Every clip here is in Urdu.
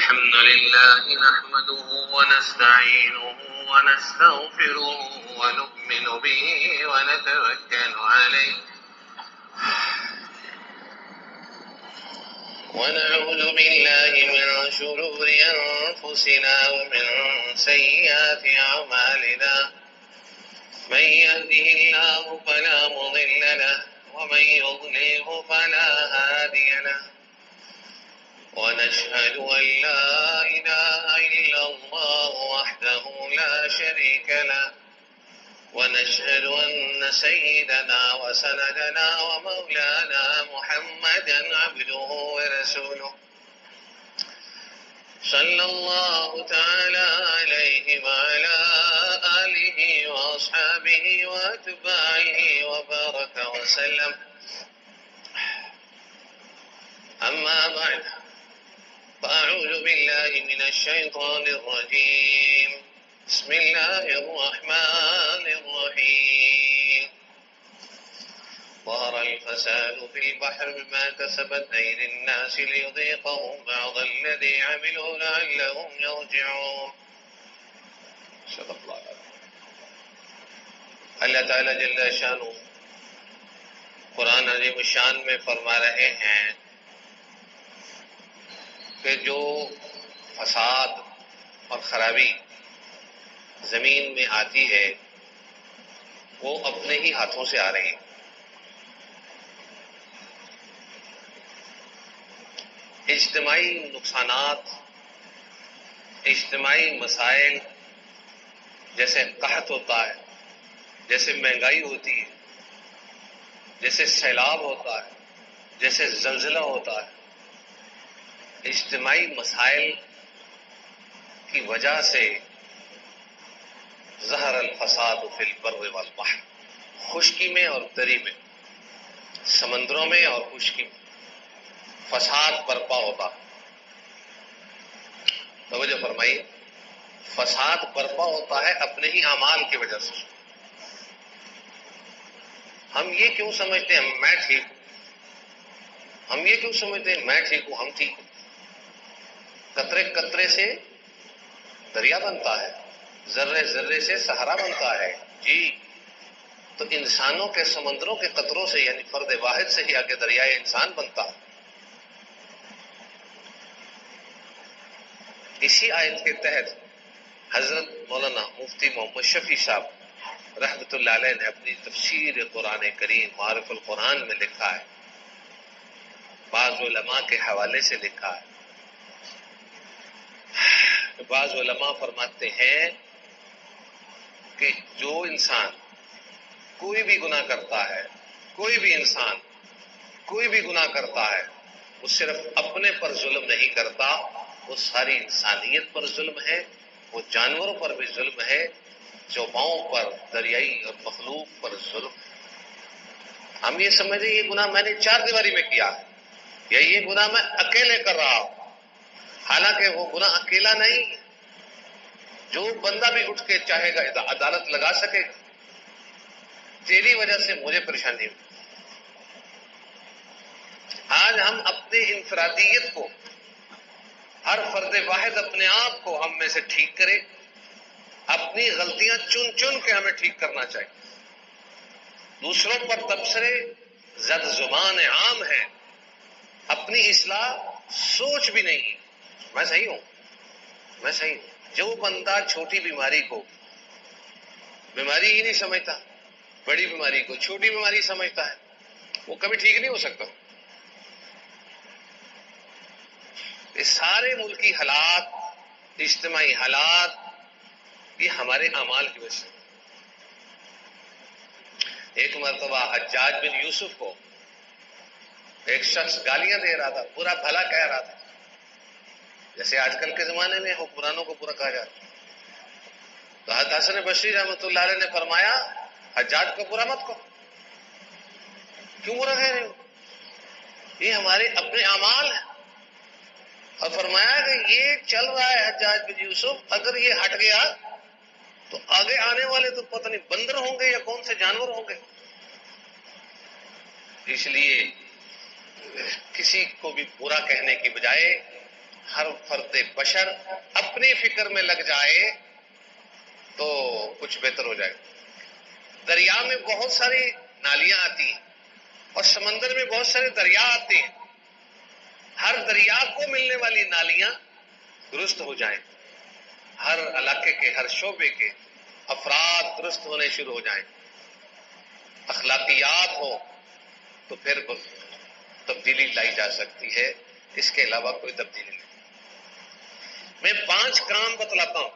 الحمد لله نحمده ونستعينه ونستغفره ونؤمن به ونتوكل عليه ونعوذ بالله من شرور أنفسنا ومن سيئات أعمالنا من يهده الله فلا مضل له ومن يضلله فلا هادي له ونشهد أن لا إله إلا الله وحده لا شريك له ونشهد أن سيدنا وسندنا ومولانا محمدا عبده ورسوله صلى الله تعالى عليه وعلى آله وأصحابه وأتباعه وبارك وسلم. أما بعد فأعوذ بالله من الشيطان الرجيم. بسم الله الرحمن الرحيم. ظهر الفساد في البحر بما كسبت أيدي الناس ليذيقهم بعض الذي عملوا لعلهم يرجعون. صدق الله العظيم. اللہ تعالیٰ جل شانہ قرآن عظیم الشان میں فرما رہے ہیں کہ جو فساد اور خرابی زمین میں آتی ہے وہ اپنے ہی ہاتھوں سے آ رہی ہے. اجتماعی نقصانات، اجتماعی مسائل، جیسے قحط ہوتا ہے، جیسے مہنگائی ہوتی ہے، جیسے سیلاب ہوتا ہے، جیسے زلزلہ ہوتا ہے، اجتماعی مسائل کی وجہ سے ظہر الفساد فی البر والبحر، خشکی میں اور تری میں، سمندروں میں اور خشکی میں فساد برپا ہوتا. توجہ فرمائیے، فساد برپا ہوتا ہے اپنے ہی اعمال کی وجہ سے. ہم یہ کیوں سمجھتے ہیں میں ٹھیک ہوں، ہم یہ کیوں سمجھتے ہیں میں ٹھیک ہوں، ہم ٹھیک ہوں. قطرے قطرے سے دریا بنتا ہے، ذرے ذرے سے صحرا بنتا ہے. جی تو انسانوں کے سمندروں کے قطروں سے، یعنی فرد واحد سے ہی آگے دریائے انسان بنتا ہے. اسی آیت کے تحت حضرت مولانا مفتی محمد شفیع صاحب رحمۃ اللہ علیہ نے اپنی تفسیر قرآن کریم معارف القرآن میں لکھا ہے، بعض علماء کے حوالے سے لکھا ہے. بعض علماء فرماتے ہیں کہ جو انسان کوئی بھی گناہ کرتا ہے، کوئی بھی انسان کوئی بھی گناہ کرتا ہے، وہ صرف اپنے پر ظلم نہیں کرتا، وہ ساری انسانیت پر ظلم ہے، وہ جانوروں پر بھی ظلم ہے، چوپاؤں پر، دریائی اور مخلوق پر ظلم ہے. ہم یہ سمجھیں یہ گناہ میں نے چار دیواری میں کیا ہے، یا یہ گناہ میں اکیلے کر رہا ہوں. حالانکہ وہ گناہ اکیلا نہیں، جو بندہ بھی اٹھ کے چاہے گا عدالت لگا سکے گا. تیری وجہ سے مجھے پریشانی ہوئی. آج ہم اپنی انفرادیت کو، ہر فرد واحد اپنے آپ کو ہم میں سے ٹھیک کرے. اپنی غلطیاں چن چن کے ہمیں ٹھیک کرنا چاہیے. دوسروں پر تبصرے زد زبان عام ہے، اپنی اصلاح سوچ بھی نہیں. میں صحیح ہوں، میں صحیح ہوں. جو بندہ چھوٹی بیماری کو بیماری ہی نہیں سمجھتا، بڑی بیماری کو چھوٹی بیماری سمجھتا ہے، وہ کبھی ٹھیک نہیں ہو سکتا. یہ سارے ملکی حالات، اجتماعی حالات، یہ ہمارے اعمال کی وجہ سے. ایک مرتبہ حجاج بن یوسف کو ایک شخص گالیاں دے رہا تھا، برا بھلا کہہ رہا تھا، جیسے آج کل کے زمانے میں حکمرانوں کو برا کہا جاتا. تو حضرت حسن بصری رحمۃ اللہ علیہ نے فرمایا حجاج کو برا مت کہو. کیوں برا کہہ رہے ہو؟ یہ ہمارے اپنے اعمال ہیں. اور فرمایا کہ یہ چل رہا ہے حجاج بن یوسف، اگر یہ ہٹ گیا تو آگے آنے والے تو پتہ نہیں بندر ہوں گے یا کون سے جانور ہوں گے. اس لیے کسی کو بھی برا کہنے کی بجائے ہر فرد بشر اپنی فکر میں لگ جائے تو کچھ بہتر ہو جائے. دریا میں بہت ساری نالیاں آتی ہیں اور سمندر میں بہت سارے دریا آتے ہیں. ہر دریا کو ملنے والی نالیاں درست ہو جائیں، ہر علاقے کے ہر شعبے کے افراد درست ہونے شروع ہو جائیں، اخلاقیات ہو، تو پھر تبدیلی لائی جا سکتی ہے. اس کے علاوہ کوئی تبدیلی نہیں. میں 5 کام بتلاتا ہوں.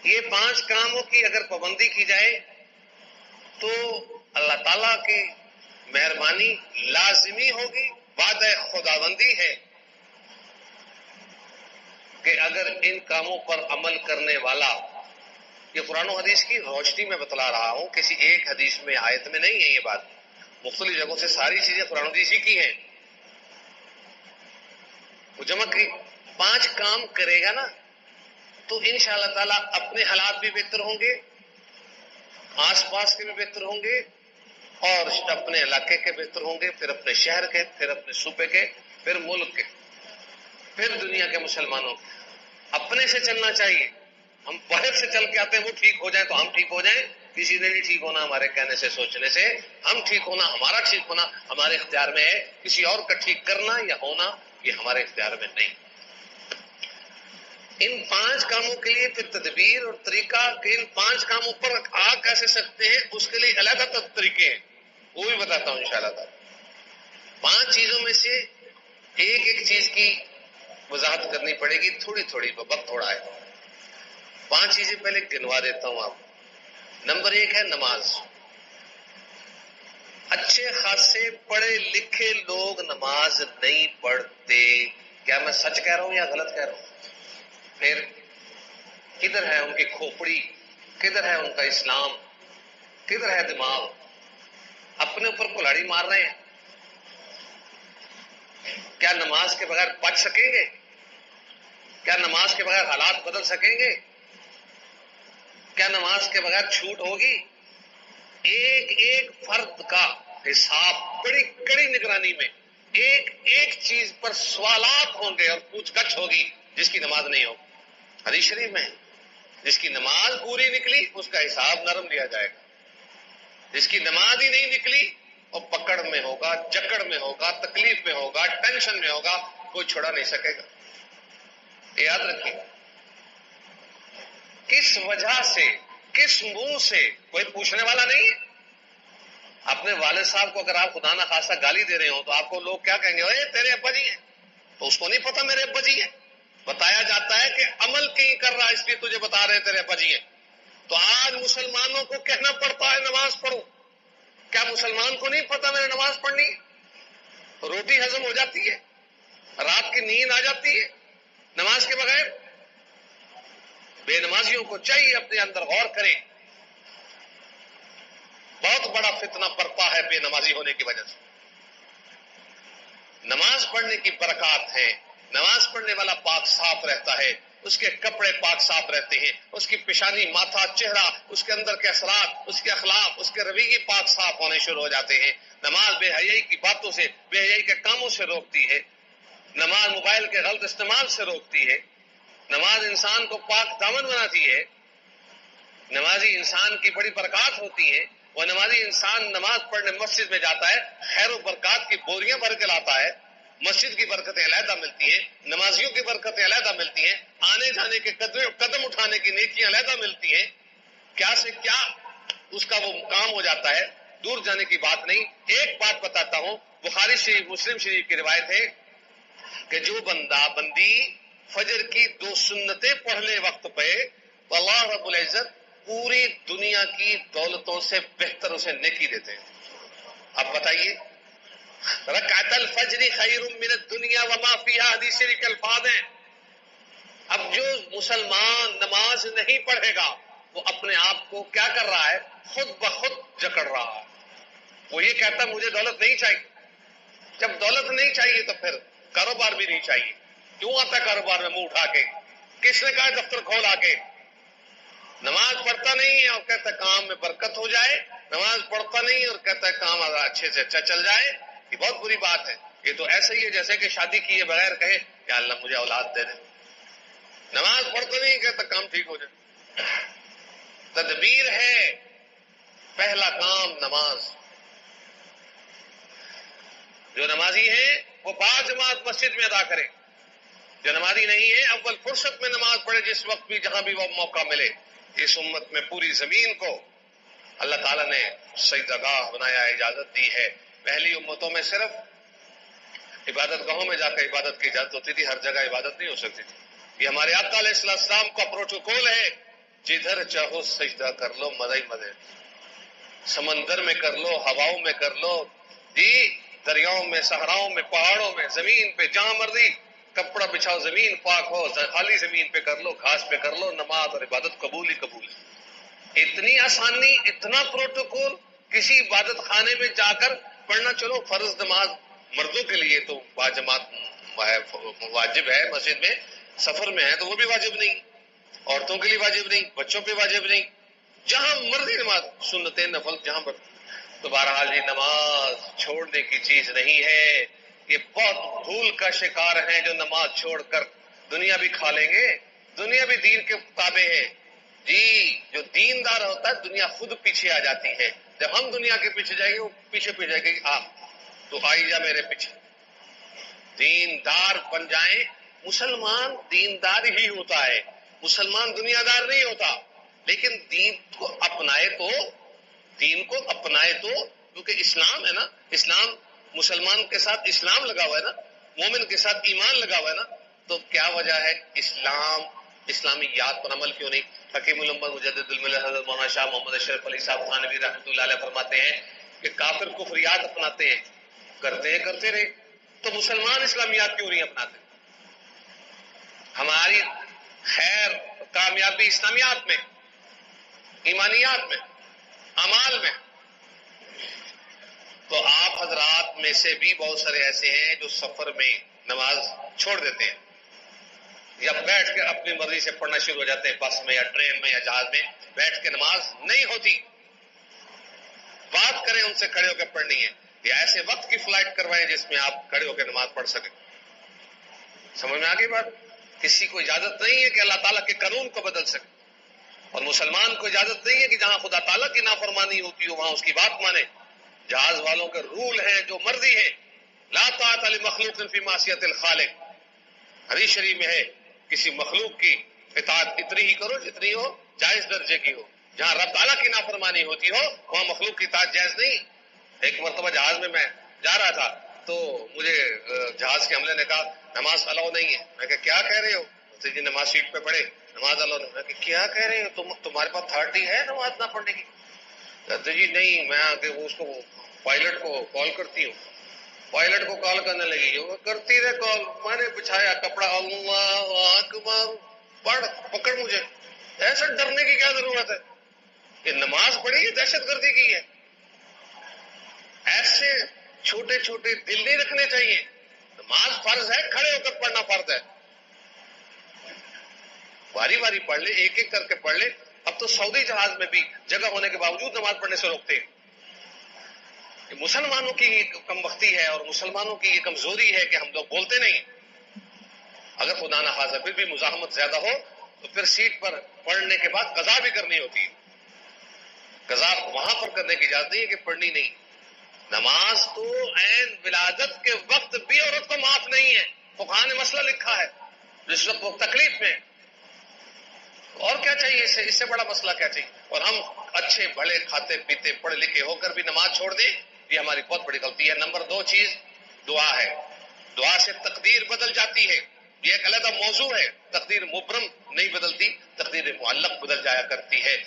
یہ 5 کاموں کی اگر پابندی کی جائے تو اللہ تعالیٰ کی مہربانی لازمی ہوگی. وعدہ خداوندی ہے کہ اگر ان کاموں پر عمل کرنے والا، یہ قرآن و حدیث کی روشنی میں بتلا رہا ہوں، کسی ایک حدیث میں آیت میں نہیں ہے یہ بات، مختلف جگہوں سے ساری چیزیں قرآن و حدیث کی ہیں. وہ جمع کی 5 کام کرے گا نا تو انشاءاللہ تعالیٰ اپنے حالات بھی بہتر ہوں گے، آس پاس کے بھی بہتر ہوں گے، اور اپنے علاقے کے بہتر ہوں گے، پھر اپنے شہر کے، پھر اپنے صوبے کے، پھر ملک کے، پھر دنیا کے مسلمانوں کے. اپنے سے چلنا چاہیے. ہم باہر سے چل کے آتے ہیں وہ ٹھیک ہو جائیں تو ہم ٹھیک ہو جائیں. کسی نے نہیں ٹھیک ہونا ہمارے کہنے سے سوچنے سے. ہم ٹھیک ہونا، ہمارا ٹھیک ہونا ہمارے اختیار میں ہے. کسی اور کا ٹھیک کرنا یا ہونا یہ ہمارے اختیار میں نہیں. ان 5 کاموں کے لیے پھر تدبیر اور طریقہ کہ ان 5 کاموں پر آ کیسے سکتے ہیں اس کے لیے علیحدہ طریقے ہیں، وہ بھی بتاتا ہوں انشاءاللہ تعالی. 5 چیزوں میں سے ایک ایک چیز کی وضاحت کرنی پڑے گی، تھوڑی تھوڑی، وقت تھوڑا ہے. 5 چیزیں پہلے گنوا دیتا ہوں آپ. نمبر 1 ہے نماز. اچھے خاصے پڑھے لکھے لوگ نماز نہیں پڑھتے. کیا میں سچ کہہ رہا ہوں یا غلط کہہ رہا ہوں؟ پھر کدھر ہے ان کی کھوپڑی، کدھر ہے ان کا اسلام، کدھر ہے دماغ؟ اپنے اوپر کلاڑی مار رہے ہیں. کیا نماز کے بغیر بچ سکیں گے؟ کیا نماز کے بغیر حالات بدل سکیں گے؟ کیا نماز کے بغیر چھوٹ ہوگی؟ ایک ایک فرد کا حساب بڑی کڑی نگرانی میں، ایک ایک چیز پر سوالات ہوں گے اور پوچھ گچھ ہوگی جس کی نماز نہیں ہو. حدیث شریف میں جس کی نماز پوری نکلی اس کا حساب نرم لیا جائے گا. جس کی نماز ہی نہیں نکلی اور پکڑ میں ہوگا، جکڑ میں ہوگا، تکلیف میں ہوگا، ٹینشن میں ہوگا، کوئی چھڑا نہیں سکے گا. یاد رکھیے. کس وجہ سے، کس منہ سے، کوئی پوچھنے والا نہیں ہے. اپنے والد صاحب کو اگر آپ خدا نہ خواستہ گالی دے رہے ہو تو آپ کو لوگ کیا کہیں گے؟ اے تیرے ابا جی ہیں. تو اس کو نہیں پتا میرے ابا جی ہیں. بتایا جاتا ہے کہ عمل کہیں کر رہا اس لیے تجھے بتا رہے تیرے ابا جی ہیں. تو آج مسلمانوں کو کہنا پڑتا ہے نماز پڑھو. کیا مسلمان کو نہیں پتا میں نے نماز پڑھنی؟ روٹی ہضم ہو جاتی ہے، رات کی نیند آ جاتی ہے نماز کے بغیر. بے نمازیوں کو چاہیے اپنے اندر غور کریں. بہت بڑا فتنہ پڑتا ہے بے نمازی ہونے کی وجہ سے. نماز پڑھنے کی برکات ہے. نماز پڑھنے والا پاک صاف رہتا ہے، اس کے کپڑے پاک صاف رہتے ہیں، اس کی پیشانی، ماتھا، چہرہ، اس کے اندر کے اثرات، اس کے اخلاق، اس کے رویے پاک صاف ہونے شروع ہو جاتے ہیں. نماز بے حیائی کی باتوں سے، بے حیائی کے کاموں سے روکتی ہے. نماز موبائل کے غلط استعمال سے روکتی ہے. نماز انسان کو پاک دامن بناتی ہے. نمازی انسان کی بڑی برکات ہوتی ہے. وہ نمازی انسان نماز پڑھنے مسجد میں جاتا ہے، خیر و برکات کی بوریاں بھر کے لاتا ہے. مسجد کی برکتیں علیحدہ ملتی ہیں، نمازیوں کی برکتیں علیحدہ ملتی ہیں، آنے جانے کے قدم اٹھانے کی نیکیاں علیحدہ ملتی ہیں. کیا سے کیا اس کا وہ کام ہو جاتا ہے، دور جانے کی بات نہیں. ایک بات بتاتا ہوں، بخاری شریف، مسلم شریف کی روایت ہے کہ جو بندہ بندی فجر کی 2 سنتیں پڑھنے وقت پہ، اللہ رب العزت پوری دنیا کی دولتوں سے بہتر اسے نیکی دیتے ہیں. اب بتائیے، رکعت الفجر خیر من الدنیا وما فیہا، حدیث شریف کے الفاظ ہیں. اب جو مسلمان نماز نہیں پڑھے گا وہ اپنے آپ کو کیا کر رہا ہے؟ خود بخود جکڑ رہا ہے. وہ یہ کہتا ہے مجھے دولت نہیں چاہیے. جب دولت نہیں چاہیے تو پھر کاروبار بھی نہیں چاہیے. کیوں آتا ہے کاروبار میں منہ اٹھا کے؟ کس نے کہا دفتر کھول آ کے؟ نماز پڑھتا نہیں ہے اور کہتا ہے کام میں برکت ہو جائے. نماز پڑھتا نہیں ہے اور کہتا ہے کام اچھے سے اچھا چل جائے. یہ بہت بری بات ہے. یہ تو ایسے ہی ہے جیسے کہ شادی کیے بغیر کہے یا اللہ مجھے اولاد دے دے. نماز پڑھ تو نہیں کہتا کام ٹھیک ہو جائے. تدبیر ہے پہلا کام نماز. جو نمازی ہے وہ با جماعت مسجد میں ادا کرے. جو نمازی نہیں ہے اول فرصت میں نماز پڑھے, جس وقت بھی جہاں بھی وہ موقع ملے. اس امت میں پوری زمین کو اللہ تعالیٰ نے سجدہ گاہ بنایا, اجازت دی ہے. پہلی امتوں میں صرف عبادت گاہوں میں جا کر عبادت کی اجازت ہوتی تھی, ہر جگہ عبادت نہیں ہو سکتی تھی. یہ ہمارے آقا علیہ السلام کا پروٹوکول ہے, جدھر چاہو سجدہ کر لو, مزہ ہی مزے. سمندر میں کر لو, ہواؤں میں کر لو, جی دریاؤں میں, صحراؤں میں, پہاڑوں میں, زمین پہ, جہاں مرضی کپڑا بچھاؤ, زمین پاک ہو, خالی زمین پہ کر لو, گھاس پہ کر لو, نماز اور عبادت قبول ہی قبول ہے. اتنی آسانی, اتنا پروٹوکول. کسی عبادت خانے میں جا کر پڑھنا, چلو فرض نماز مردوں کے لیے تو باجماعت واجب ہے, مسجد میں سفر میں ہے تو وہ بھی واجب نہیں, عورتوں کے لیے واجب نہیں, بچوں پہ واجب نہیں, جہاں مرضی نماز, سنتیں نفل جہاں پر. تو بہرحال یہ نماز چھوڑنے کی چیز نہیں ہے. یہ بہت بھول کا شکار ہیں جو نماز چھوڑ کر دنیا بھی کھا لیں گے. دنیا بھی دین کے تابع ہے. جی جو دیندار ہوتا ہے دنیا خود پیچھے آ جاتی ہے. جب ہم دنیا کے پیچھے جائیں گے وہ پیچھے پہ جائے گی, آ تو آئی جا میرے پیچھے. دیندار بن جائیں. مسلمان دیندار ہی ہوتا ہے, مسلمان دنیا دار نہیں ہوتا. لیکن دین کو اپنائے تو, دین کو اپنائے تو, کیونکہ اسلام ہے نا, اسلام مسلمان کے ساتھ اسلام لگا ہوا ہے نا, مومن کے ساتھ ایمان لگا ہوا ہے نا. تو کیا وجہ ہے اسلامیات پر عمل کیوں نہیں؟ حکیم الامت مجدد الملت حضرت مولانا شاہ محمد اشرف علی صاحب تھانوی رحمۃ اللہ علیہ فرماتے ہیں کہ کافر کفریات اپناتے ہیں, کرتے رہے, تو مسلمان اسلامیات کیوں نہیں اپناتے؟ ہماری خیر کامیابی اسلامیات میں, ایمانیات میں, اعمال میں. تو آپ حضرات میں سے بھی بہت سارے ایسے ہیں جو سفر میں نماز چھوڑ دیتے ہیں, یا بیٹھ کے اپنی مرضی سے پڑھنا شروع ہو جاتے ہیں, بس میں یا ٹرین میں یا جہاز میں بیٹھ کے نماز نہیں ہوتی. بات کریں ان سے کھڑے ہو کے پڑھنی ہے, یا ایسے وقت کی فلائٹ کروائیں جس میں آپ کھڑے ہو کے نماز پڑھ سکیں. سمجھ میں آ گئی بات؟ کسی کو اجازت نہیں ہے کہ اللہ تعالیٰ کے قانون کو بدل سکے, اور مسلمان کو اجازت نہیں ہے کہ جہاں خدا تعالیٰ کی نافرمانی ہوتی ہو وہاں اس کی بات مانے. جہاز والوں کے رول ہیں جو مرضی ہے, لا طاعت لمخلوق فی معصیت الخالق. حدیث شریف میں ہے کسی مخلوق کی اطاعت اتنی ہی کرو جتنی ہو جائز درجے کی ہو. جہاں رب تعالیٰ کی نافرمانی ہوتی ہو وہاں مخلوق کی اطاعت جائز نہیں. ایک مرتبہ جہاز میں جا رہا تھا تو مجھے جہاز کے عملے نے کہا نماز الاؤ نہیں ہے. میں کہا کیا کہہ رہے ہو؟ جی نماز سیٹ پہ پڑھے, نماز الاؤ نہیں. میں کہا کیا کہہ رہے ہو, تمہارے پاس اتھارٹی ہے نماز نہ پڑھنے کی؟ کہتے جی نہیں, میں آگے اس کو پائلٹ کو کال کرتی ہوں. پائلٹ کو کال کرنے لگی, وہ کرتی رہے کال, میں نے بچھایا کپڑا, اللہ اکبر, پڑھ پکڑ مجھے. ایسا ڈرنے کی کیا ضرورت ہے؟ یہ نماز پڑھی ہے دہشت گردی کی ہے. ایسے چھوٹے چھوٹے دل نہیں رکھنے چاہیے. نماز فرض ہے, کھڑے ہو کر پڑھنا فرض ہے. باری باری پڑھ لے, ایک ایک کر کے پڑھ لے. اب تو سعودی جہاز میں بھی جگہ ہونے کے باوجود نماز پڑھنے سے روکتے ہیں. مسلمانوں کی یہ کم بختی ہے اور مسلمانوں کی یہ کمزوری ہے کہ ہم لوگ بولتے نہیں. اگر خدا نہ خواستہ پھر بھی مزاحمت زیادہ ہو تو پھر سیٹ پر پڑھنے کے بعد قضا بھی کرنی ہوتی ہے. قضا وہاں پر کرنے کی اجازت نہیں ہے کہ پڑھنی نہیں. نماز تو عین ولادت کے وقت بھی عورت کو معاف نہیں ہے. فقہاء نے مسئلہ لکھا ہے جس وقت وہ تکلیف میں. اور کیا چاہیے اس سے بڑا مسئلہ کیا چاہیے؟ اور ہم اچھے بھلے کھاتے پیتے پڑھے لکھے ہو کر بھی نماز چھوڑ دیں, یہ ہماری بہت بڑی غلطی ہے. نمبر 2 چیز دعا ہے. دعا سے تقدیر بدل جاتی ہے, یہ ایک علیحدہ موضوع ہے. تقدیر مبرم نہیں بدلتی, تقدیر معلق بدل جایا کرتی ہے.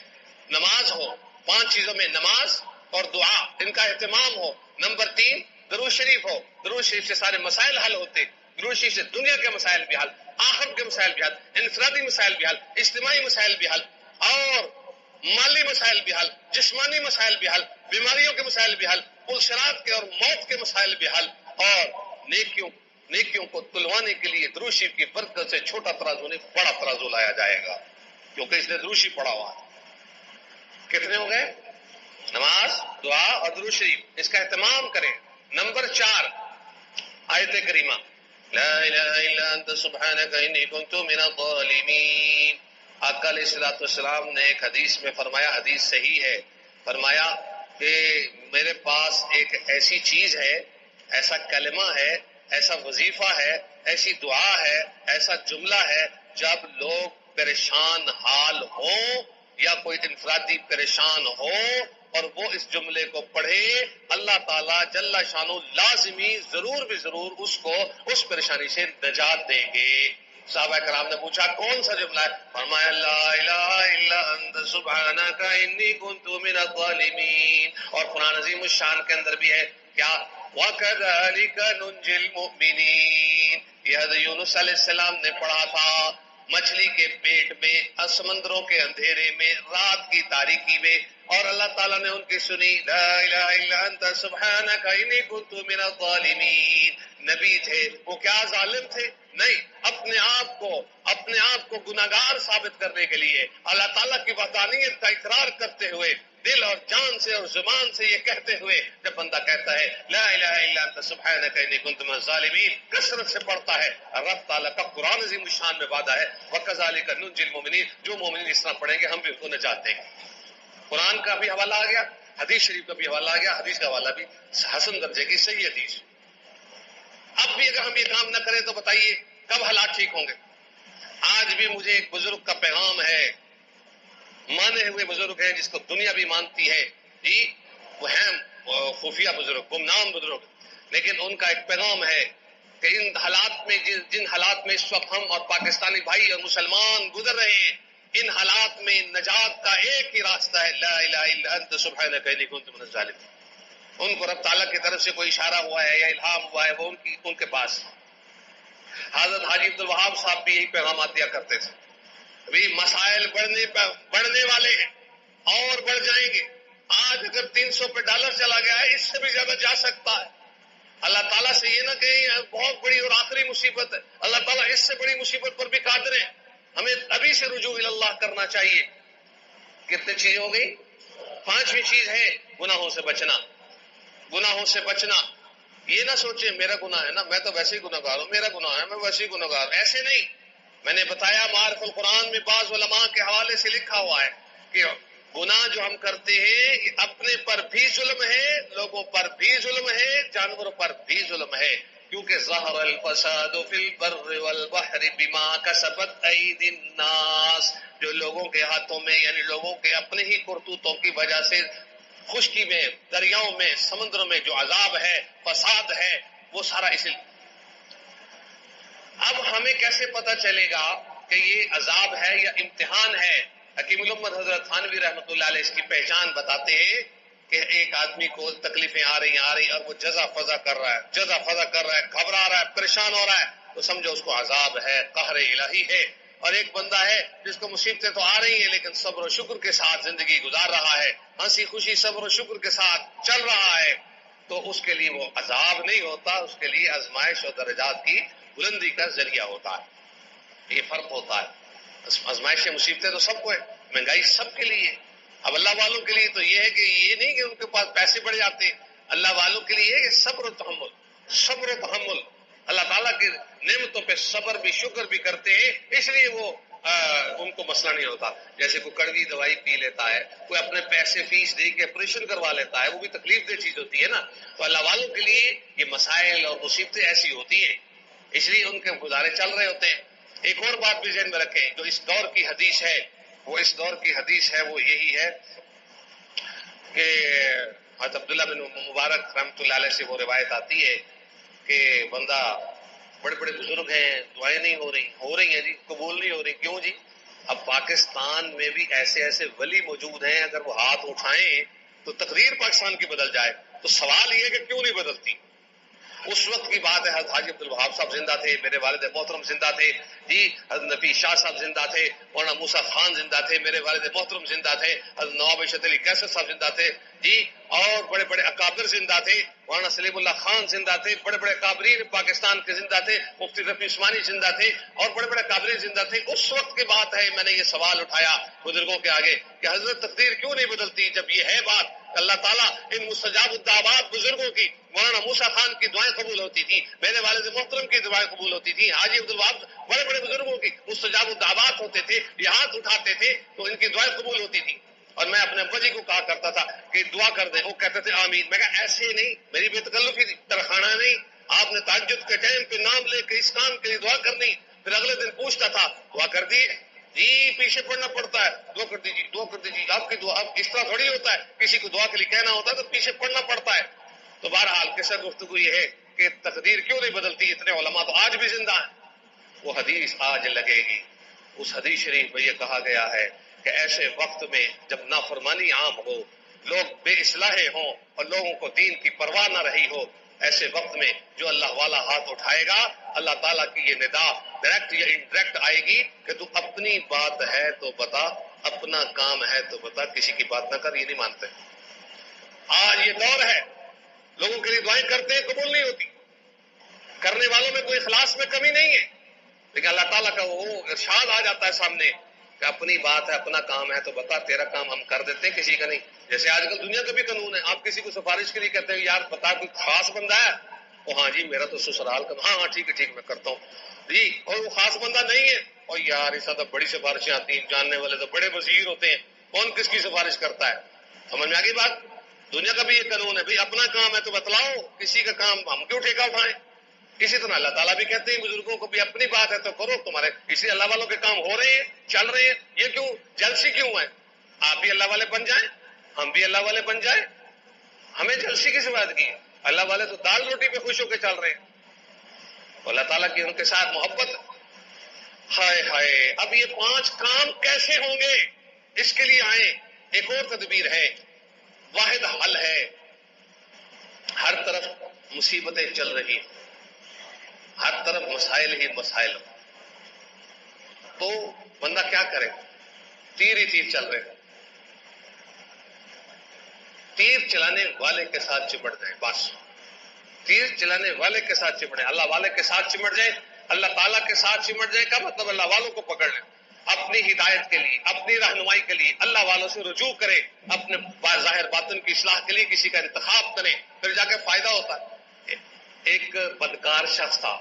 نماز ہو, 5 چیزوں میں نماز اور دعا, ان کا اہتمام ہو. نمبر 3 درود شریف ہو. درود شریف سے سارے مسائل حل ہوتے. درود شریف سے دنیا کے مسائل بھی حل, آخرت کے مسائل بھی حل, انفرادی مسائل بھی حل, اجتماعی مسائل بھی حل, اور مالی مسائل بھی حل, جسمانی مسائل بھی حل, بیماریوں کے مسائل بھی حل, پلشرات کے اور موت کے مسائل بھی حل. اور نیکیوں کو تلوانے کے لیے درود شریف کی برکت سے چھوٹا ترازو نہیں بڑا ترازو لایا جائے گا, کیونکہ اس نے درود شریف پڑھا ہوا ہے. کتنے ہو گئے؟ نماز, دعا اور درود شریف, اس کا اہتمام کریں. نمبر 4 آیت کریمہ. لا الہ الا انت سبحانک انی کنت من الظالمین۔ آقا علیہ الصلوۃ والسلام نے ایک حدیث میں فرمایا، حدیث صحیح ہے، فرمایا کہ میرے پاس ایک ایسی چیز ہے، ایسا کلمہ ہے، ایسا وظیفہ ہے، ایسی دعا ہے، ایسا جملہ ہے، جب لوگ پریشان حال ہوں یا کوئی انفرادی پریشان ہو اور وہ اس جملے کو پڑھے، اللہ تعالیٰ جل شانہ لازمی ضرور بھی ضرور اس کو اس پریشانی سے نجات دیں گے۔ صحابہ کرام نے پوچھا کون سا جملہ ہے؟ فرمایا لا الہ الا انت سبحانک انی کنت من الظالمین۔ اور قرآن عظیم الشان کے اندر بھی ہے کیا؟ وَكَذَلِكَ نُنْجِي الْمُؤْمِنِينَ۔ یہ حضرت یونس علیہ السلام نے پڑھا تھا مچھلی کے پیٹ میں، سمندروں کے اندھیرے میں، رات کی تاریکی میں، اور اللہ تعالیٰ نے ان کی سنی، لا الہ الا انت سبحانک انی کنت من الظالمین۔ نبی تھے وہ، کیا ظالم تھے؟ نہیں، اپنے آپ کو گناہگار ثابت کرنے کے لیے اللہ تعالیٰ کی وحدانیت کا اقرار کرتے ہوئے، دل اور جان سے اور زبان سے یہ کہتے ہوئے جب بندہ کہتا ہے لا الہ الا انت سبحانک انی کنت من الظالمین، کثرت سے پڑھتا ہے، رب تعالیٰ کا قرآن عظیم الشان میں وعدہ ہے وَكَذَلِكَ نُنْجِي الْمُؤْمِنِينَ، جو مومنین اس طرح پڑھیں گے ہم بھی ان کو نجات دیں گے۔ قرآن کا بھی حوالہ آ گیا، حدیث شریف کا بھی حوالہ آ گیا، حدیث کا حوالہ بھی حسن درجے کی صحیح حدیث۔ اب بھی اگر ہم یہ کام نہ کریں تو بتائیے کب حالات ٹھیک ہوں گے؟ آج بھی مجھے ایک بزرگ کا پیغام ہے، مانے ہوئے بزرگ ہیں جس کو دنیا بھی مانتی ہے، جی وہ ہیں خفیہ بزرگ، گمنام بزرگ، لیکن ان کا ایک پیغام ہے کہ ان حالات میں، جن حالات میں اس وقت ہم اور پاکستانی بھائی اور مسلمان گزر رہے ہیں، ان حالات میں نجات کا ایک ہی راستہ ہے، لا الہ الا انت سبحانک انی کنت من الظالمین۔ ان کو رب تعالیٰ کی طرف سے کوئی اشارہ ہوا ہے یا الہام ہوا ہے، وہ ان کے پاس۔ حضرت حاجی عبد الوہاب صاحب بھی یہی پیغامات دیا کرتے تھے، ابھی مسائل بڑھنے والے ہیں اور بڑھ جائیں گے۔ آج اگر 300 پہ ڈالر چلا گیا ہے، اس سے بھی زیادہ جا سکتا ہے۔ اللہ تعالیٰ سے یہ نہ کہیں بہت بڑی اور آخری مصیبت ہے، اللہ تعالیٰ اس سے بڑی مصیبت پر بھی قادر ہے۔ ہمیں ابھی سے رجوع اللہ کرنا چاہیے۔ کتنی چیز ہو گئی؟ 5ویں چیز ہے گناہوں سے بچنا۔ گناہوں سے بچنا، یہ نہ سوچے میرا گناہ ہے نا، میں تو ویسے ہی گناہگار ہوں، میرا گناہ ہے میں ویسے ہی گناہگار ہوں، ایسے نہیں۔ میں نے بتایا معارف القرآن میں بعض علماء کے حوالے سے لکھا ہوا ہے کہ گناہ جو ہم کرتے ہیں یہ اپنے پر بھی ظلم ہے، لوگوں پر بھی ظلم ہے، جانوروں پر بھی ظلم ہے، کیونکہ ظہر الفساد فی البر والبحر بما کسبت ایدی الناس، جو لوگوں کے ہاتھوں میں یعنی لوگوں کے اپنے ہی کرتوتوں کی وجہ سے خشکی میں، دریاؤں میں، سمندروں میں جو عذاب ہے، فساد ہے، وہ سارا اس لیے۔ اب ہمیں کیسے پتہ چلے گا کہ یہ عذاب ہے یا امتحان ہے؟ حکیم الامت حضرت تھانوی رحمۃ اللہ علیہ اس کی پہچان بتاتے ہیں کہ ایک آدمی کو تکلیفیں آ رہی اور وہ جزا فضا کر رہا ہے، گھبرا رہا ہے، پریشان ہو رہا ہے، تو سمجھو اس کو عذاب ہے، قہر الہی ہے۔ اور ایک بندہ ہے جس کو مصیبتیں تو آ رہی ہیں لیکن صبر و شکر کے ساتھ زندگی گزار رہا ہے، ہنسی خوشی صبر و شکر کے ساتھ چل رہا ہے، تو اس کے لیے وہ عذاب نہیں ہوتا، اس کے لیے آزمائش اور درجات کی بلندی کا ذریعہ ہوتا ہے۔ یہ فرق ہوتا ہے۔ آزمائشیں مصیبتیں تو سب کو ہے، مہنگائی سب کے لیے۔ اب اللہ والوں کے لیے تو یہ ہے کہ یہ نہیں کہ ان کے پاس پیسے بڑھ جاتے ہیں، اللہ والوں کے لیے ہے کہ صبر و تحمل، اللہ تعالیٰ کی نعمتوں پہ صبر بھی شکر بھی کرتے ہیں، اس لیے وہ ان کو مسئلہ نہیں ہوتا۔ جیسے کوئی کڑوی دوائی پی لیتا ہے، کوئی اپنے پیسے فیس دے کے آپریشن کروا لیتا ہے، وہ بھی تکلیف دہ چیز ہوتی ہے نا۔ تو اللہ والوں کے لیے یہ مسائل اور مصیبتیں ایسی ہوتی ہیں، اس لیے ان کے گزارے چل رہے ہوتے ہیں۔ ایک اور بات بھی ذہن میں رکھیں، جو اس دور کی حدیث ہے وہ یہی ہے کہ حضرت عبداللہ بن مبارک رحمۃ اللہ علیہ سے وہ روایت آتی ہے کہ بندہ، بڑے بڑے بزرگ ہیں، دعائیں نہیں ہو رہی ہیں جی، قبول نہیں ہو رہی، کیوں جی؟ اب پاکستان میں بھی ایسے ولی موجود ہیں، اگر وہ ہاتھ اٹھائیں تو تقریر پاکستان کی بدل جائے۔ تو سوال یہ ہے کہ کیوں نہیں بدلتی؟ اس وقت کی بات ہے، حضرت حاجی عبد الوہاب صاحب زندہ تھے، میرے والد محترم زندہ تھے جی، حضرت نفیس شاہ صاحب زندہ تھے، مولانا موسیٰ خان زندہ تھے، میرے والد محترم زندہ تھے، حضرت نواب عشرت علی کیسر صاحب زندہ تھے جی، اور بڑے بڑے اکابر زندہ تھے، مولانا سلیم اللہ خان زندہ تھے، بڑے بڑے اکابرین پاکستان کے زندہ تھے، مفتی رفیع عثمانی زندہ تھے، اور بڑے بڑے اکابرین زندہ تھے۔ اس وقت کی بات ہے، میں نے یہ سوال اٹھایا بزرگوں کے آگے کہ حضرت تقدیر کیوں نہیں بدلتی؟ جب یہ ہے بات، اللہ تعالیٰ ان مستجاب الدعوات بزرگوں کی، مولانا مولانا موسیٰ خان کی دعائیں قبول ہوتی تھی، میرے والد محترم کی دعائیں قبول ہوتی تھی، حاجی عبدالوہاب بڑے بڑے بزرگوں کی مستجاب الدعوات ہوتے تھے، یہ ہاتھ اٹھاتے تھے تو ان کی دعائیں قبول ہوتی تھی. اور میں اپنے ابا جی کو کہا کرتا تھا کہ دعا کر دیں، وہ کہتے تھے آمین. میں کہا ایسے نہیں، میری بے تکلفی ترخانہ نہیں، آپ نے تہجد کے ٹائم پہ نام لے کے اس کام کے لیے دعا کرنی. پھر اگلے دن پوچھتا تھا دعا کر دیے جی، پیچھے پڑنا پڑتا ہے، دعا کر دیجیے دعا کر دیجیے، آپ کی دعا. اب اس طرح تھوڑی ہوتا ہے، کسی کو دعا کے لیے کہنا ہوتا ہے تو پیچھے پڑنا پڑتا ہے. تو بہرحال قصہ گفتگو یہ ہے کہ تقدیر کیوں نہیں بدلتی، اتنے علماء تو آج بھی زندہ ہیں. وہ حدیث آج لگے گی. اس حدیث شریف میں یہ کہا گیا ہے کہ ایسے وقت میں جب نافرمانی عام ہو، لوگ بے اصلاح ہوں اور لوگوں کو دین کی پرواہ نہ رہی ہو، ایسے وقت میں جو اللہ والا ہاتھ اٹھائے گا، اللہ تعالیٰ کی یہ ندا ڈائریکٹ یا انڈائریکٹ آئے گی کہ تو اپنی بات ہے تو بتا، اپنا کام ہے تو بتا، کسی کی بات نہ کر. یہ نہیں مانتے. آج یہ دور ہے لوگوں کے لیے دعائیں کرتے ہیں، قبول نہیں ہوتی. کرنے والوں میں کوئی اخلاص میں کمی نہیں ہے، لیکن اللہ تعالیٰ کا وہ ارشاد آ جاتا ہے سامنے کہ اپنی بات ہے، اپنا کام ہے تو بتا، تیرا کام ہم کر دیتے ہیں، کسی کا نہیں. جیسے آج کل دنیا کا بھی قانون ہے، آپ کسی کو سفارش کے لیے کہتے ہیں یار بتا کوئی خاص بندہ ہے، وہ ہاں جی میرا تو سسرال کا، ہاں ہاں ٹھیک ہے ٹھیک میں کرتا ہوں جی. اور وہ خاص بندہ نہیں ہے، اور یار اس طرح بڑی سفارشیں آتی ہیں، جاننے والے تو بڑے وزیر ہوتے ہیں، کون کس کی سفارش کرتا ہے. سمجھ میں آ گئی بات. دنیا کا بھی یہ قانون ہے بھئی اپنا کام ہے تو بتلاؤ، کسی کا کام ہم کیوں ٹھیکہ اٹھائیں. اسی طرح اللہ تعالیٰ بھی کہتے ہیں بزرگوں کو بھی اپنی بات ہے تو کرو تمہارے، اس لیے اللہ والوں کے کام ہو رہے ہیں، چل رہے ہیں. یہ کیوں جلسی کیوں ہے؟ آپ بھی اللہ والے بن جائیں، ہم بھی اللہ والے بن جائیں. ہمیں جلسی کس بات کی؟ اللہ والے تو دال روٹی پہ خوش ہو کے چل رہے ہیں. اللہ تعالیٰ کی ان کے ساتھ محبت. ہائے ہائے، اب یہ 5 کام کیسے ہوں گے؟ اس کے لیے آئیں. ایک اور تدبیر ہے، واحد حل ہے. ہر طرف مصیبتیں چل رہی ہیں، ہر طرف مسائل ہی مسائل، تو بندہ کیا کرے؟ تیر ہی تیر چل رہے ہیں، تیر چلانے والے کے ساتھ چمٹ جائیں. بس تیر چلانے والے کے ساتھ چمٹ جائیں، اللہ والے کے ساتھ چمٹ جائیں، اللہ تعالیٰ کے ساتھ چمٹ جائیں. کا مطلب اللہ والوں کو پکڑ لیں، اپنی ہدایت کے لیے، اپنی رہنمائی کے لیے اللہ والوں سے رجوع کرے، اپنے ظاہر باطن کی اصلاح کے لیے کسی کا انتخاب کرے، پھر جا کے فائدہ ہوتا ہے. ایک بدکار شخص تھا.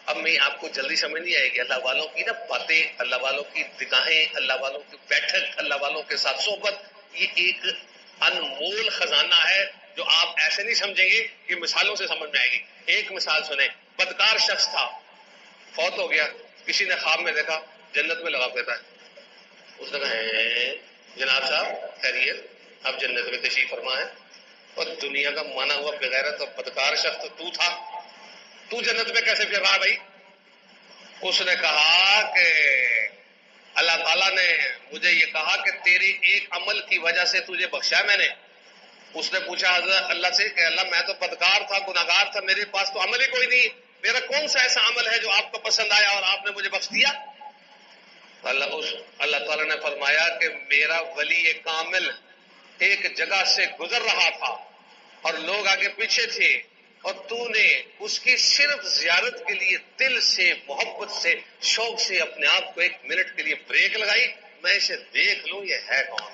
اب میں آپ کو جلدی سمجھ نہیں آئے گی، اللہ والوں کی نا باتیں، اللہ والوں کی نگاہیں، اللہ والوں کی بیٹھک، اللہ والوں کے ساتھ صحبت، یہ ایک انمول خزانہ ہے جو آپ ایسے نہیں سمجھیں گے کہ مثالوں سے سمجھ میں آئے گی. ایک مثال سنیں. بدکار شخص تھا، فوت ہو گیا، کسی نے خواب میں دیکھا جنت میں لگا پھرتا ہے. اس نے کہا جناب صاحب خیریت، اب جنت میں تشریف فرما ہے. اور دنیا کا مانا ہوا بغیرت اور بدکار شخص تو تھا، تو جنت میں کیسے پھر رہا بھائی؟ اس نے کہا کہ اللہ تعالیٰ نے مجھے یہ کہا کہ تیرے ایک عمل کی وجہ سے تجھے بخشا میں نے. اس نے پوچھا حضرت اللہ سے کہ اللہ میں تو بدکار تھا، گناہگار تھا، میرے پاس تو عمل ہی کوئی نہیں، میرا کون سا ایسا عمل ہے جو آپ کو پسند آیا اور آپ نے مجھے بخش دیا؟ اللہ تعالیٰ نے فرمایا کہ میرا ولی کامل ایک جگہ سے گزر رہا تھا اور لوگ آگے پیچھے تھے، اور تو نے اس کی صرف زیارت کے لیے دل سے، محبت سے، شوق سے اپنے آپ کو 1 منٹ کے لیے بریک لگائی، میں اسے دیکھ لوں یہ ہے کون.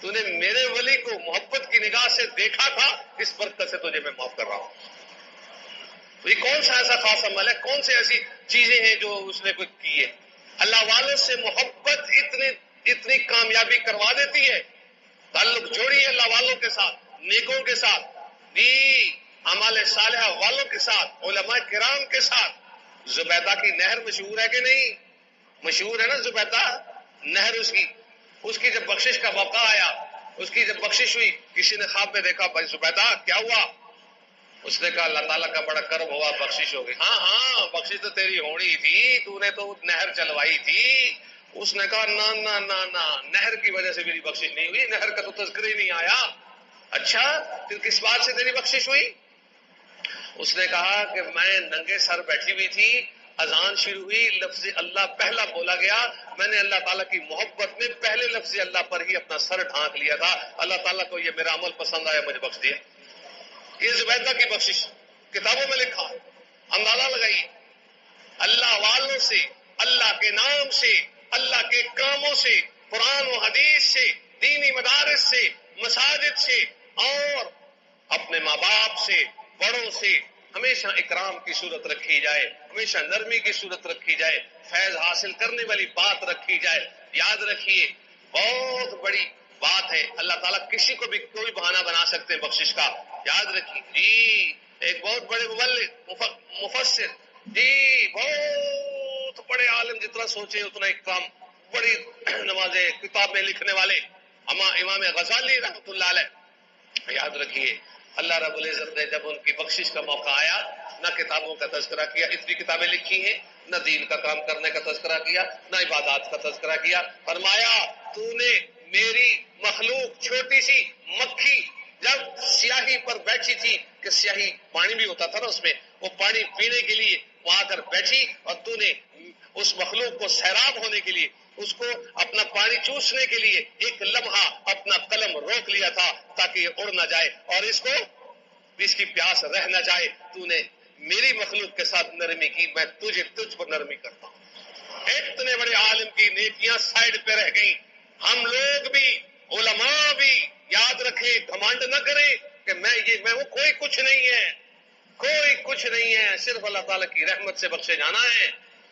تو نے میرے ولی کو محبت کی نگاہ سے دیکھا تھا، اس برکت سے تجھے میں معاف کر رہا ہوں. تو یہ کون سا ایسا خاص عمل ہے، کون سی ایسی چیزیں ہیں جو اس نے کوئی کی ہے؟ اللہ والوں سے محبت اتنی کامیابی کروا دیتی ہے. تعلق جوڑیے اللہ والوں کے ساتھ، نیکوں کے ساتھ، اعمال صالحہ والوں کے ساتھ، علماء کرام کے ساتھ. زبیدہ کی نہر مشہور ہے کہ نہیں؟ مشہور ہے نا زبیدہ نہر. اس کی جب بخشش کا موقع آیا، اس کی جب بخشش ہوئی، کسی نے خواب میں دیکھا بھائی زبیدہ کیا ہوا؟ اس نے کہا اللہ تعالیٰ کا بڑا کرم ہوا، بخشش ہو گئی. ہاں ہاں بخشش تو تیری ہونی تھی، تو نے تو نہر چلوائی تھی. اس نے کہا نہ نہ نہ نہ، نہر کی وجہ سے میری بخشش نہیں ہوئی، نہر کا تو تذکر ہی نہیں آیا. اچھا پھر کس بات سے تیری بخشش ہوئی؟ اس نے کہا کہ میں ننگے سر بیٹھی ہوئی تھی، اذان شروع ہوئی، لفظ اللہ پہلا بولا گیا، میں نے اللہ تعالیٰ کی محبت میں پہلے لفظ اللہ پر ہی اپنا سر ڈھانک لیا تھا. اللہ تعالیٰ کو یہ میرا عمل پسند آیا، مجھے بخش دیا. یہ زبیدہ کی بخشش کتابوں میں لکھا. اندازہ لگائیے، اللہ والوں سے، اللہ کے نام سے، اللہ کے کاموں سے، قرآن و حدیث سے، دینی مدارس سے، مساجد سے، اور اپنے ماں باپ سے، بڑوں سے ہمیشہ اکرام کی صورت رکھی جائے، ہمیشہ نرمی کی صورت رکھی جائے، فیض حاصل کرنے والی بات رکھی جائے۔ یاد رکھیے بہت بڑی بات ہے، اللہ تعالیٰ کسی کو بھی کوئی بہانہ بنا سکتے ہیں بخشش کا۔ یاد رکھیے جی ایک بہت بڑے مفسر جی بہت بڑے عالم، جتنا سوچے اتنا ایک کام، بڑی نمازیں کتابیں لکھنے والے امام غزالی رحمۃ اللہ علیہ، یاد رکھیے اللہ رب العزت نے جب ان کی بخشش کا موقع آیا نہ کتابوں کا تذکرہ کیا، اتنی کتابیں لکھی ہیں، نہ دین کا کام کرنے کا تذکرہ کیا، نہ عبادات کا تذکرہ کیا، فرمایا تو نے میری مخلوق چھوٹی سی مکھی جب سیاہی پر بیٹھی تھی، کہ سیاہی پانی بھی ہوتا تھا نا اس میں، وہ پانی پینے کے لیے وہاں کر بیٹھی، اور تو نے اس مخلوق کو سیراب ہونے کے لیے، اس کو اپنا پانی چوسنے کے لیے ایک لمحہ اپنا قلم روک لیا تھا تاکہ یہ اڑ نہ جائے اور اس کو اس کی پیاس رہ نہ جائے۔ تو نے میری مخلوق کے ساتھ نرمی کی، میں تجھ پر نرمی کرتا ہوں۔ اتنے بڑے عالم کی نیکیاں سائڈ پہ رہ گئیں۔ ہم لوگ بھی، علماء بھی یاد رکھیں، گھمنڈ نہ کریں کہ میں ہوں، کوئی کچھ نہیں ہے، کوئی کچھ نہیں ہے، صرف اللہ تعالیٰ کی رحمت سے بخشے جانا ہے،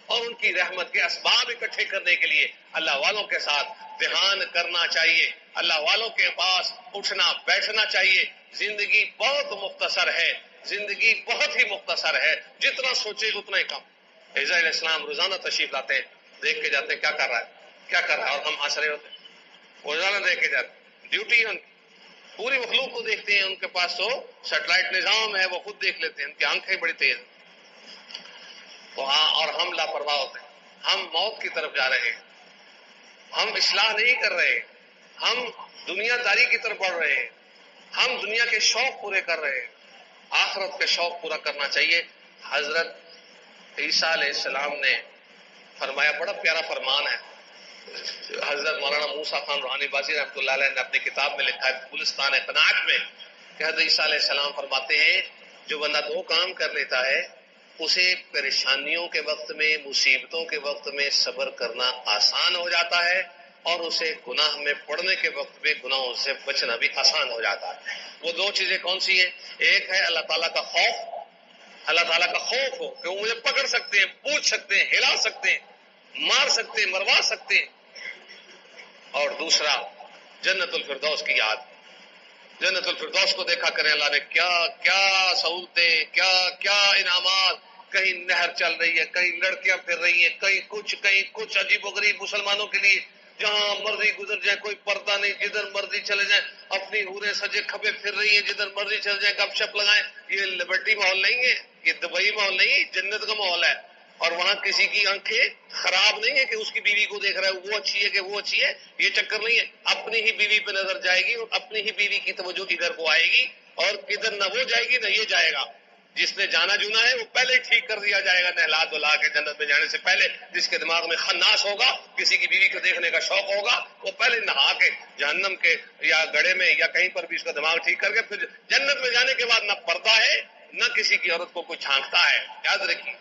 اور ان کی رحمت کے اسباب اکٹھے کرنے کے لیے اللہ والوں کے ساتھ دھیان کرنا چاہیے، اللہ والوں کے پاس اٹھنا بیٹھنا چاہیے۔ زندگی بہت مختصر ہے، زندگی بہت ہی مختصر ہے، جتنا سوچے اتنا ہی کم۔ عیسیٰ علیہ السلام روزانہ تشریف لاتے ہیں، دیکھ کے جاتے ہیں کیا کر رہا ہے، کیا کر رہا ہے، اور ہم ہنس رہے ہوتے ہیں، روزانہ دیکھ کے جاتے ہیں، ڈیوٹی ہے ان کی، پوری مخلوق کو دیکھتے ہیں، ان کے پاس تو سیٹلائٹ نظام ہے، وہ خود دیکھ لیتے ہیں، ان کی آنکھیں بڑی تیز، تو ہاں، اور ہم لاپرواہ ہوتے ہیں، ہم موت کی طرف جا رہے ہیں، ہم اصلاح نہیں کر رہے، ہم دنیا داری کی طرف بڑھ رہے ہیں، ہم دنیا کے شوق پورے کر رہے ہیں، آخرت کے شوق پورا کرنا چاہیے۔ حضرت عیسیٰ علیہ السلام نے فرمایا، بڑا پیارا فرمان ہے، حضرت مولانا موسیٰ خان روحانی بازی رحمۃ اللہ علیہ نے اپنی کتاب میں لکھا ہے گلستان قناعت میں، کہ حضرت عیسیٰ علیہ السلام فرماتے ہیں جو بندہ دو کام کر لیتا ہے اسے پریشانیوں کے وقت میں، مصیبتوں کے وقت میں صبر کرنا آسان ہو جاتا ہے، اور اسے گناہ میں پڑنے کے وقت میں گناہوں سے بچنا بھی آسان ہو جاتا ہے۔ وہ دو چیزیں کون سی ہیں؟ ایک ہے اللہ تعالیٰ کا خوف، اللہ تعالیٰ کا خوف ہو کہ وہ مجھے پکڑ سکتے ہیں، پوچھ سکتے ہیں، ہلا سکتے ہیں، مار سکتے ہیں، مروا سکتے ہیں، اور دوسرا جنت الفردوس کی یاد۔ جنت الفردوس کو دیکھا کریں، اللہ نے کیا کیا سہولتیں، کیا کیا انعامات، کہیں نہر چل رہی ہے، کہیں لڑکیاں پھر رہی ہیں، کہیں کچھ عجیب و غریب مسلمانوں کے لیے، جہاں مرضی گزر جائیں، کوئی پردہ نہیں، جدھر مرضی چلے جائیں، اپنی حوریں سجے کھبے پھر رہی ہیں، جدھر مرضی چل جائیں، گپ شپ لگائیں۔ یہ لبرٹی ماحول نہیں ہے، یہ دبئی ماحول نہیں ہے، جنت کا ماحول ہے۔ اور وہاں کسی کی آنکھیں خراب نہیں ہے کہ اس کی بیوی کو دیکھ رہا ہے وہ اچھی ہے کہ وہ اچھی ہے، یہ چکر نہیں ہے، اپنی ہی بیوی پہ نظر جائے گی، اور اپنی ہی بیوی کی توجہ ادھر کو آئے گی، اور ادھر نہ وہ جائے گی نہ یہ جائے گا۔ جس نے جانا جنا ہے وہ پہلے ہی ٹھیک کر دیا جائے گا، نہلا دھلا کے جنت میں جانے سے پہلے۔ جس کے دماغ میں خناس ہوگا، کسی کی بیوی کو دیکھنے کا شوق ہوگا، وہ پہلے نہا کے جہنم کے یا گڑھے میں یا کہیں پر بھی اس کا دماغ ٹھیک کر کے پھر جنت میں جانے کے بعد نہ پردہ ہے نہ کسی کی عورت کو کوئی چھانکتا ہے۔ یاد رکھیے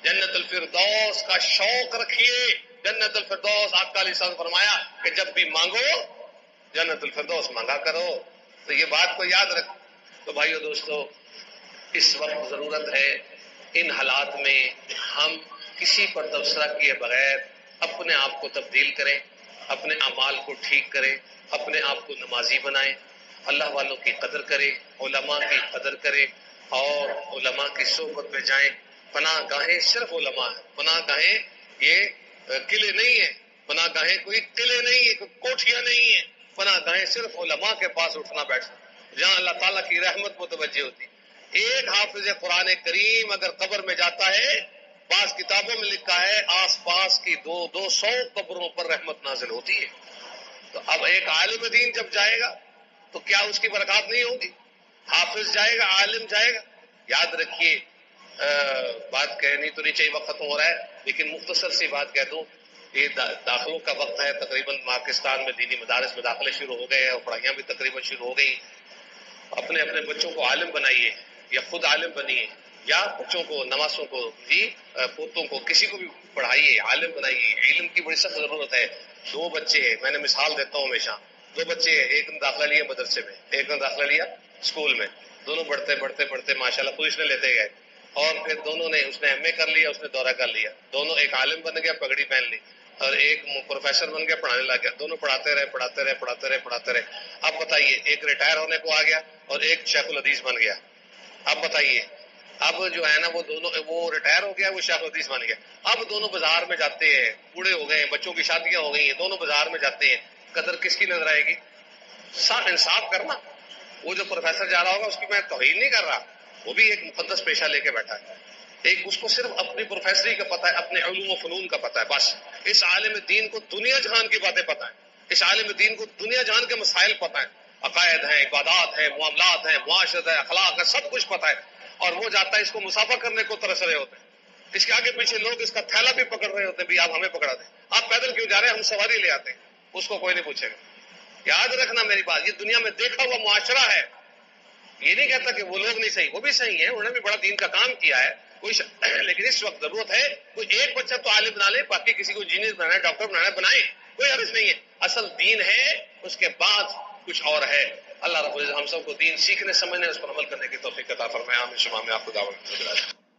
جنت الفردوس کا شوق رکھیے۔ جنت الفردوس آقا علیہ السلام فرمایا کہ جب بھی مانگو جنت الفردوس مانگا کرو، تو یہ بات کو یاد رکھو۔ تو بھائیو دوستو، اس وقت ضرورت ہے ان حالات میں ہم کسی پر تبصرہ کیے بغیر اپنے آپ کو تبدیل کریں، اپنے اعمال کو ٹھیک کریں، اپنے آپ کو نمازی بنائیں، اللہ والوں کی قدر کریں، علماء کی قدر کریں، اور علماء کی صحبت میں جائیں۔ پناہ گاہیں صرف علماء ہیں، پناہ گاہیں یہ قلعے نہیں ہیں، پناہ گاہیں کوئی قلعے نہیں ہیں، کوئی کوٹھیاں نہیں ہیں، پناہ گاہیں صرف علماء کے پاس اٹھنا بیٹھنا، جہاں اللہ تعالیٰ کی رحمت متوجہ ہوتی۔ ایک حافظ قرآن کریم اگر قبر میں جاتا ہے، بعض کتابوں میں لکھا ہے آس پاس کی 200 قبروں پر رحمت نازل ہوتی ہے۔ تو اب ایک عالم دین جب جائے گا تو کیا اس کی برکات نہیں ہوگی؟ حافظ جائے گا، عالم جائے گا۔ یاد رکھیے، بات کہنی تو نہیں چاہیے، وقت ختم ہو رہا ہے، لیکن مختصر سی بات کہہ دوں، یہ داخلوں کا وقت ہے، تقریباً پاکستان میں دینی مدارس میں داخلے شروع ہو گئے ہیں اور پڑھائیاں بھی تقریباً شروع ہو گئی۔ اپنے اپنے بچوں کو عالم بنائیے، یا خود عالم بنیے، یا بچوں کو، نواسوں کو، پوتوں کو، کسی کو بھی پڑھائیے، عالم بنائیے۔ علم کی بڑی سخت ضرورت ہے۔ 2 بچے ہیں، میں نے مثال دیتا ہوں ہمیشہ، 2 بچے ہیں، ایک نے داخلہ لیا مدرسے میں، ایک نے داخلہ لیا اسکول میں۔ دونوں بڑھتے بڑھتے بڑھتے ماشاءاللہ پوزیشن لیتے گئے، اور پھر دونوں نے، اس نے ایم اے کر لیا، اس نے دورہ کر لیا، دونوں، ایک عالم بن گیا پگڑی پہن لی اور ایک پروفیسر بن گیا پڑھانے لگ گیا، دونوں پڑھاتے رہے پڑھاتے رہے پڑھاتے رہے پڑھاتے رہے۔ اب بتائیے، ایک ریٹائر ہونے کو آ گیا اور ایک شیخ الحدیث بن گیا۔ اب بتائیے، اب جو ہے نا وہ دونوں، وہ ریٹائر ہو گیا، وہ شیخ الحدیث بن گیا، اب دونوں بازار میں جاتے ہیں، بوڑھے ہو گئے ہیں، بچوں کی شادیاں ہو گئی ہیں، دونوں بازار میں جاتے ہیں، قدر کس کی نظر آئے گی؟ صاف انصاف کرنا۔ وہ جو پروفیسر جا رہا ہوگا اس کی میں توہین نہیں کر رہا، وہ بھی ایک مقدس پیشہ لے کے بیٹھا ہے، ایک اس کو صرف اپنی پروفیسری کا پتہ ہے، اپنے علوم و فنون کا پتہ ہے، بس۔ اس عالم دین کو دنیا جہان کی باتیں پتہ ہیں، اس عالم دین کو دنیا جہان کے مسائل پتہ ہیں، عقائد ہیں، عبادات ہیں، معاملات ہیں، معاشرت ہے، اخلاق ہے، سب کچھ پتہ ہے، اور وہ جاتا ہے اس کو مسافہ کرنے کو ترس رہے ہوتے ہیں، اس کے آگے پیچھے لوگ اس کا تھیلا بھی پکڑ رہے ہوتے ہیں، بھی آپ ہمیں پکڑا دیں، آپ پیدل کیوں جا رہے ہیں، ہم سواری لے آتے ہیں، اس کو کوئی نہیں پوچھے گا۔ یاد رکھنا میری بات، یہ دنیا میں دیکھا ہوا معاشرہ ہے، یہ نہیں کہتا کہ وہ لوگ نہیں صحیح، وہ بھی صحیح ہیں، انہوں نے بھی بڑا دین کا کام کیا ہے، لیکن اس وقت ضرورت ہے کوئی ایک بچہ تو عالم بنا لے، باقی کسی کو انجینئر بنانا ہے، ڈاکٹر بنانا ہے، بنائیں، کوئی حرج نہیں ہے، اصل دین ہے، اس کے بعد کچھ اور ہے۔ اللہ رب العزت ہم سب کو دین سیکھنے سمجھنے اس پر عمل کرنے کی توفیق عطا فرمائے، آمین ثم آمین۔ آپ کو دعوت